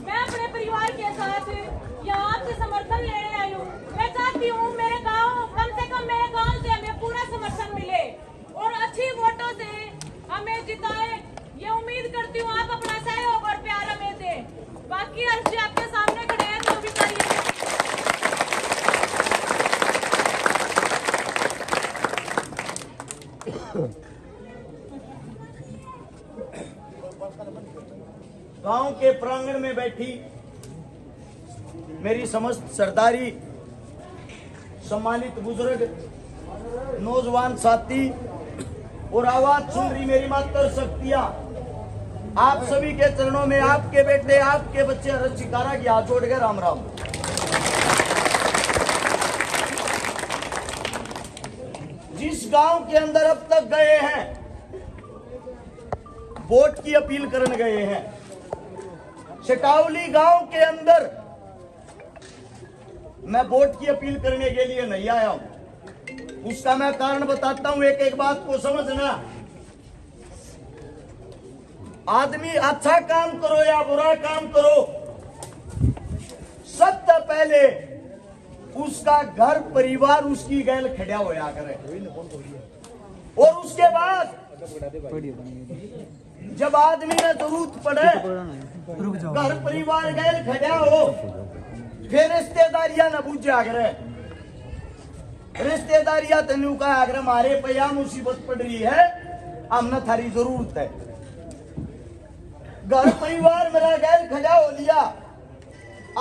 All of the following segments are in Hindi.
मैं अपने परिवार के साथ यहाँ आपसे समर्थन लेने आई हूँ। मैं चाहती हूँ मेरे गांव, कम से कम मेरे गांव से हमें पूरा समर्थन मिले और अच्छी वोटों से हमें जिताए। ये उम्मीद करती हूँ आप अपना सहयोग और प्यार हमें दें। बाकी अर्ज आपके सामने खड़े हैं, जो भी करिए। गांव के प्रांगण में बैठी मेरी समस्त सरदारी, सम्मानित बुजुर्ग, नौजवान साथी और आवाज सुन रही मेरी मातर शक्तियां, आप सभी के चरणों में आपके बेटे, आपके बच्चे हरज शिकारा की हाथ जोड़ के राम राम। जिस गांव के अंदर अब तक गए हैं, वोट की अपील करने गए हैं, चटावली गांव के अंदर मैं वोट की अपील करने के लिए नहीं आया हूं। उसका मैं कारण बताता हूं, एक एक बात को समझना। आदमी अच्छा काम करो या बुरा काम करो, सबसे पहले उसका घर परिवार उसकी गैल खड़ा होया करे, और उसके बाद जब आदमी ने जरूरत पड़े, घर परिवार गैल खड़ा हो, फिर रिश्तेदारियां न बुझा करे। रिश्तेदारियां तेनू का अगर हमारे पे मुसीबत पड़ रही है, हमने थारी जरूरत है। घर परिवार मेरा गैल खड़ा हो लिया,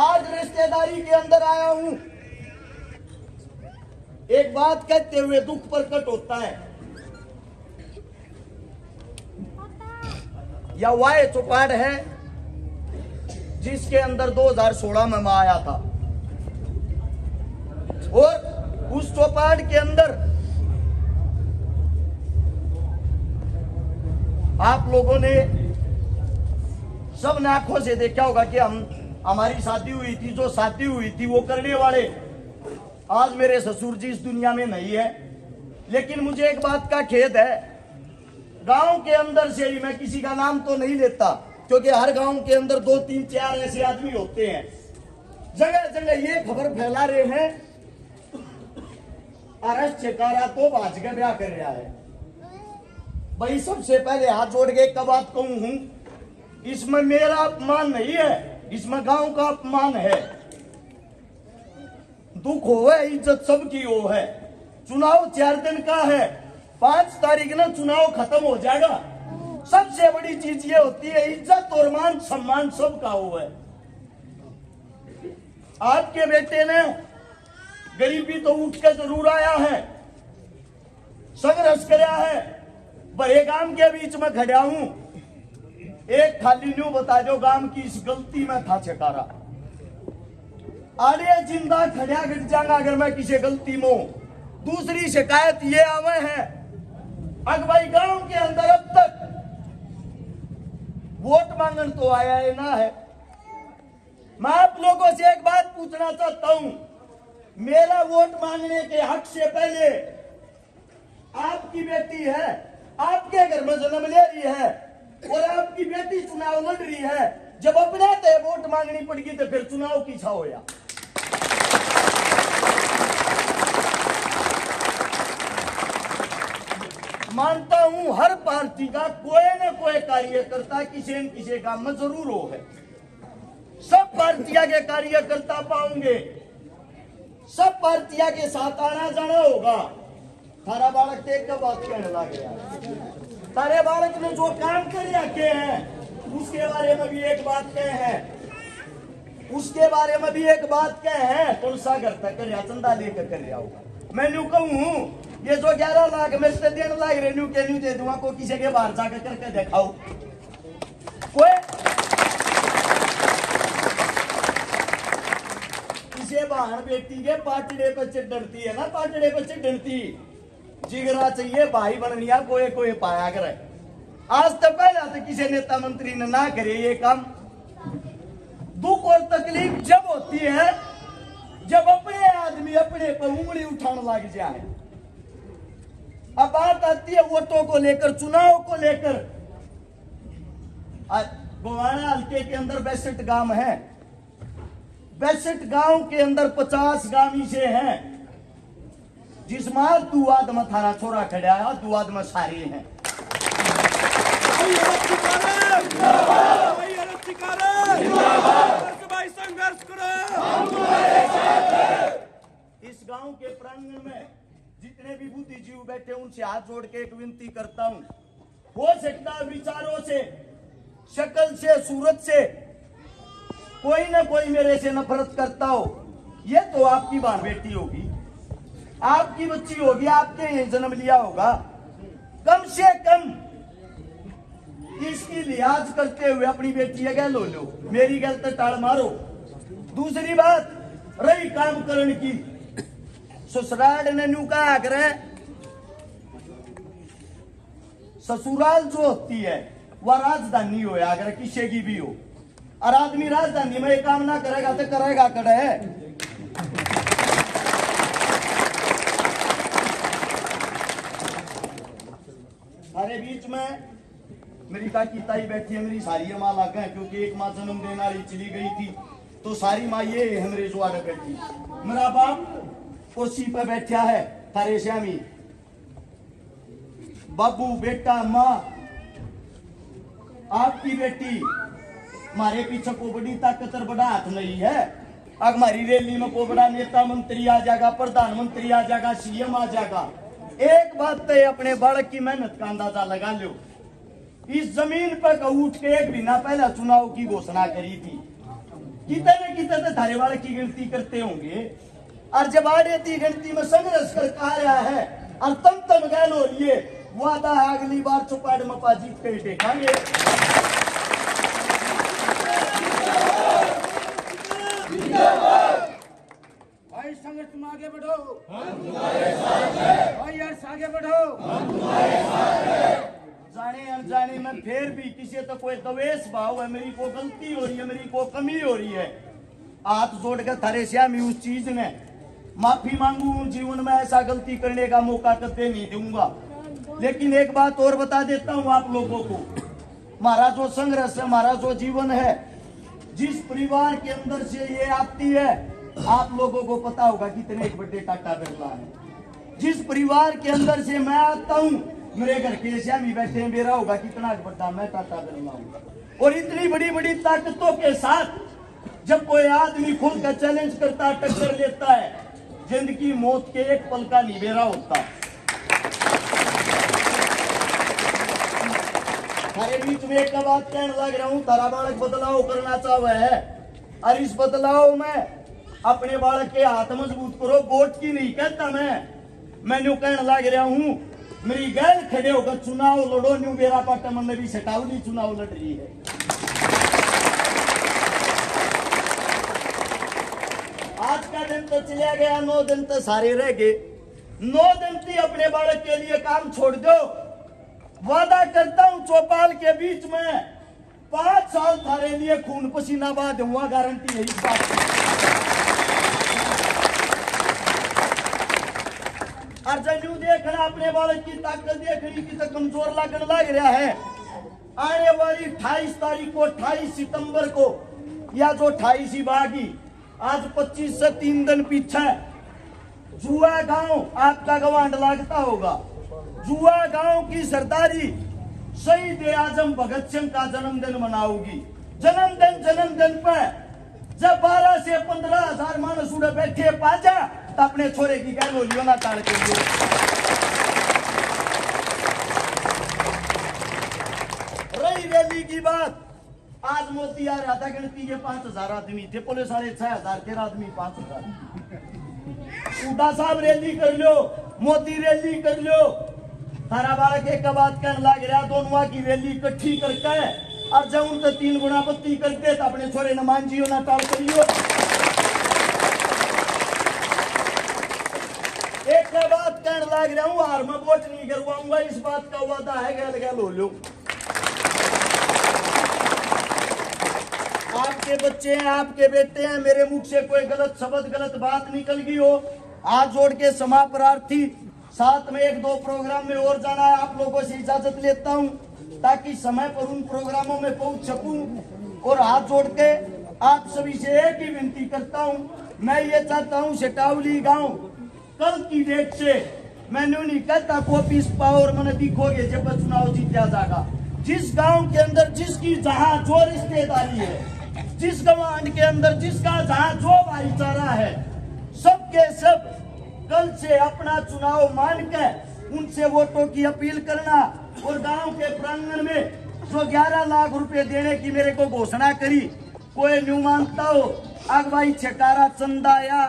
आज रिश्तेदारी के अंदर आया हूं। एक बात कहते हुए दुख प्रकट होता है। या वाय चौपाट है जिसके अंदर 2016 में मैं आया था, और उस चौपाट के अंदर आप लोगों ने सब ने आंखों से देखा होगा कि हमारी शादी हुई थी, जो शादी हुई थी वो करने वाले आज मेरे ससुर जी इस दुनिया में नहीं है। लेकिन मुझे एक बात का खेद है, गांव के अंदर से ही, मैं किसी का नाम तो नहीं लेता क्योंकि हर गांव के अंदर 2, 3, 4 ऐसे आदमी होते हैं, जगह जगह ये खबर फैला रहे हैं अरस चकारा तो भाज के ब्याह कर रहा है। भाई सबसे पहले हाथ जोड़ के एक बात कहूं हूं, इसमें मेरा अपमान नहीं है, इसमें गांव का अपमान है। दुख हो है, इज्जत सबकी हो है। चुनाव 4 दिन का है, 5 तारीख ना चुनाव खत्म हो जाएगा। सबसे बड़ी चीज ये होती है, इज्जत और मान सम्मान सबका हो है। आपके बेटे ने गरीबी तो उठ के जरूर आया है, संघर्ष कराया है, बड़े गांव के बीच में खड़ा हूं। एक खाली न्यू बता दो, गांव की इस गलती में था चकारा, आड़े जिंदा खड़ा गिर जाऊंगा अगर मैं किसी गलती में। दूसरी शिकायत ये आवे है, अगवाई गांव के अंदर अब तक वोट मांगन तो आया है ना है। मैं आप लोगों से एक बात पूछना चाहता हूं, मेरा वोट मांगने के हक से पहले आपकी बेटी है, आपके घर में जन्म ले रही है, और आपकी बेटी चुनाव लड़ रही है। जब अपने ते वोट मांगनी पड़गी तो फिर चुनाव की छा होया। मानता हूं हर पार्टी का कोई न कोई कार्यकर्ता किसी न किसी काम में जरूर हो है। सब पार्टियां के कार्यकर्ता पाओगे, सब पार्टियां के साथ आना जाना होगा। थारा बालक देख कर बात कहने लग गया, तारे बालक ने जो काम कर रखे हैं उसके बारे में भी एक बात कहे हैं, उसके बारे में भी एक बात कहे हैं। कौन सा घर तक कर चंदा लेकर कर रहा होगा। मैं न्यू कहूं, ये जो 11 लाख में से देने लाग रहे न्यू के न्यू दे दूंगा, को किसी के बाहर जाकर करके दिखाओ। कोई किसी बाहर बेटी के पाटड़े पर चिढ़ती है ना, पाटड़े पर चिढ़ती जिगरा चाहिए भाई बननिया, कोई कोई पाया करे। आज तक पहला तो किसी नेता मंत्री ने ना करे ये काम। दुख और तकलीफ जब होती है जब अपने आदमी अपने पर उंगली उठाने लग जाए। अब बात आती है वोटों को लेकर, चुनाव को लेकर। गोवाना हल्के के अंदर 62 गांव है। 62 गांव के अंदर 50 गांवी से हैं, जिसमें दुआद में थारा छोरा खड़ा है, दुआद में सारे हैं। संघर्ष करो। इस गांव के प्रांगण में जितने भी बुद्धिजीवी बैठे उनसे हाथ जोड़ के एक विनती करता हूं, हो सकता है विचारों से, शक्ल से, सूरत से कोई ना कोई मेरे से नफरत करता हो। ये तो आपकी बहन बेटी होगी, आपकी बच्ची होगी, आपके यहाँ जन्म लिया होगा। कम से कम इसकी लिहाज करते हुए अपनी बेटी गैल लो, मेरी गैल तो टाल मारो। दूसरी बात रही काम करने की, ससुराल ने न्यू का आग्रह, ससुराल जो होती है वह राजधानी हो, आग्रह किसी की भी हो, और आदमी राजधानी में काम ना करेगा तो करेगा कड़े है। हमारे बीच में मेरी काकी ताई बैठी है, मेरी सारी माँ लग गए, क्योंकि एक माँ जन्म देने वाली चली गई थी, तो सारी माँ ये है मेरे जो आगे बैठी। मेरा बाप कुर्सी पे बैठा है, थारे श्यामी बाबू बेटा माँ, आपकी बेटी हमारे पीछे को बड़ी ताकत और बड़ा हाथ नहीं है। अब हमारी रैली में को बड़ा नेता मंत्री आ जाएगा, प्रधानमंत्री आ जाएगा, सीएम आ जाएगा। एक बात तो अपने बालक की मेहनत का अंदाजा लगा लो। इस जमीन पर उठ के एक महीना पहले चुनाव की घोषणा करी थी, कितने कितने धारे वाले की गिनती करते होंगे, और जब आड़े थी गिनती में संघर्ष कर कहा रहा है, और तम गैल हो लिए वादा है अगली बार चौपाड़ मपा जीत कर देखेंगे। भाई संघर्ष तुम आगे बढ़ो, भाई यार आगे बढ़ो। जाने अनजाने में फिर भी किसी तो कोई द्वेष भाव है, मेरी को गलती हो रही है, मेरी को कमी हो रही है, हाथ जोड़ कर थारे श्यामी उस चीज ने माफी मांगू। जीवन में ऐसा गलती करने का मौका कभी नहीं दूंगा। लेकिन एक बात और बता देता हूँ आप लोगों को, हमारा जो संघर्ष है, हमारा जो जीवन है, जिस परिवार के अंदर से ये आती है, आप लोगों को पता होगा कितने एक बड़े टाटा बिरला है। जिस परिवार के अंदर से मैं आता हूँ, मेरे घर के श्यामी बैठे हैं, मेरा होगा कितना बड़ा मैं टाटा बिरला हूँ। और इतनी बड़ी बड़ी ताकतों के साथ जब कोई आदमी खुल कर चैलेंज करता है, टक्कर लेता है, जिंदगी मौत के एक पल का निबेरा होता। हमारे बीच में एक बात कहने लग रहा हूँ, तारा बालक बदलाव करना चाहे है, और इस बदलाव में अपने बालक के हाथ मजबूत करो। वोट की नहीं कहता मैं न्यू कहने लग रहा हूँ, मेरी गैर खड़े होकर चुनाव लड़ो। न्यू बेरा पाटा मन भी सटावली चुनाव लड़ रही है। आज का दिन तो चला गया, 9 दिन तो सारे रह गए। 9 दिन थी अपने बालक के लिए काम छोड़ दो। वादा करता हूं चौपाल के बीच में 5 साल थारे लिए खून पसीना बहा दूंगा, गारंटी है इस बात की। और जब देखना अपने बालक की ताकत देखनी की तो कमजोर लगने लग रहा है। आने वाली 28 तारीख को, 28 सितंबर को, या जो 28 ही बागी, आज 25 से 3 दिन पीछे जुआ गांव आपका गवांड लगता होगा। जुआ गांव की सरदारी शहीद आजम भगत सिंह का जन्मदिन मनाओगी। जन्मदिन पर जब 12 से 15 हजार मानस उड़े बैठे पाजा, तो अपने छोरे की गैर होलियों ना टाल के लिए। रही रैली की बात, आज मोदी आ रहा था, गिनती के 5000 आदमी थे, पुलिस वाले 6000 थे, आदमी 5000। उड़ा साहब रैली कर लो, मोदी रैली कर लो, थारा बालक एक बात कहने लग रहा, दोनों की रैली इकट्ठी करके और जब उनसे 3 गुना बत्ती करते तो अपने छोरे न मान जियो ना टाल करियो। एक बात कहने लग रहा हूँ, हार में वोट नहीं करवाऊंगा, इस बात का वादा है, गैल गैल हो लो। आपके बच्चे हैं, आपके बेटे हैं, मेरे मुख से कोई गलत शब्द, गलत बात निकल गई हो, हाथ जोड़ के क्षमा प्रार्थी। साथ में 1-2 प्रोग्राम में और जाना है, आप लोगों से इजाजत लेता हूं। ताकि समय पर उन प्रोग्रामों में पहुंच सकूं। और हाथ जोड़ के आप सभी से एक ही विनती करता हूं, मैं ये चाहता हूं सेटावली गांव कल की डेट से, मैंने नहीं कहता कॉपीस पावर मैंने दिखोगे जब चुनाव जीता जाएगा। जिस गांव के अंदर जिसकी जहां जो रिश्तेदारी है, जिस गवांड के अंदर जिसका जहां जो भाईचारा है, सबके सब कल से अपना चुनाव मान के उनसे वोटों की अपील करना। और गांव के प्रांगण में जो 11 लाख रुपए देने की मेरे को घोषणा करी, कोई न्यू मानता हो अगवाई छकारा चंदा या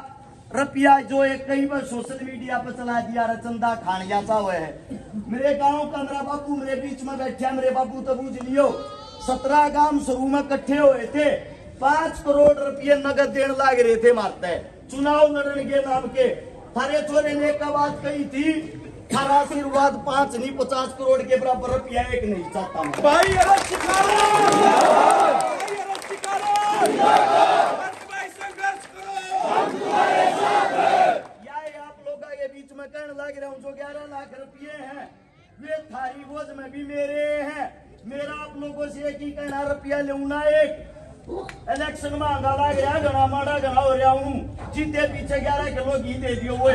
रुपया जो एक कई बार सोशल मीडिया पर चला दिया चंदा खान जाता हुआ है। मेरे गांव का मेरा बापू मेरे बीच में बैठा, मेरे बापू तो बूझ लियो 17 गांव शुरू में इकट्ठे हुए थे, 5 करोड़ रुपये नगद देने लाग रहे थे मारते चुनाव लड़ने के नाम के। थारे छोरे ने एक बात कही थी, थारा आशीर्वाद 5 नहीं 50 करोड़ के बराबर रुपया एक नहीं चाहता मैं। भाई अरब संघर्ष करो। आप लोगों के बीच में कहने लग रहा हूँ, जो 11 लाख रुपये हैं वे थारी बोझ में भी मेरे हैं। मेरा आप लोगों से एक ही कहना, रुपया लेना एक इलेक्शन में आंगा लग रहा, घना माड़ा घना हो रहा हूँ, जीते पीछे 11 किलो घी दे दियो वो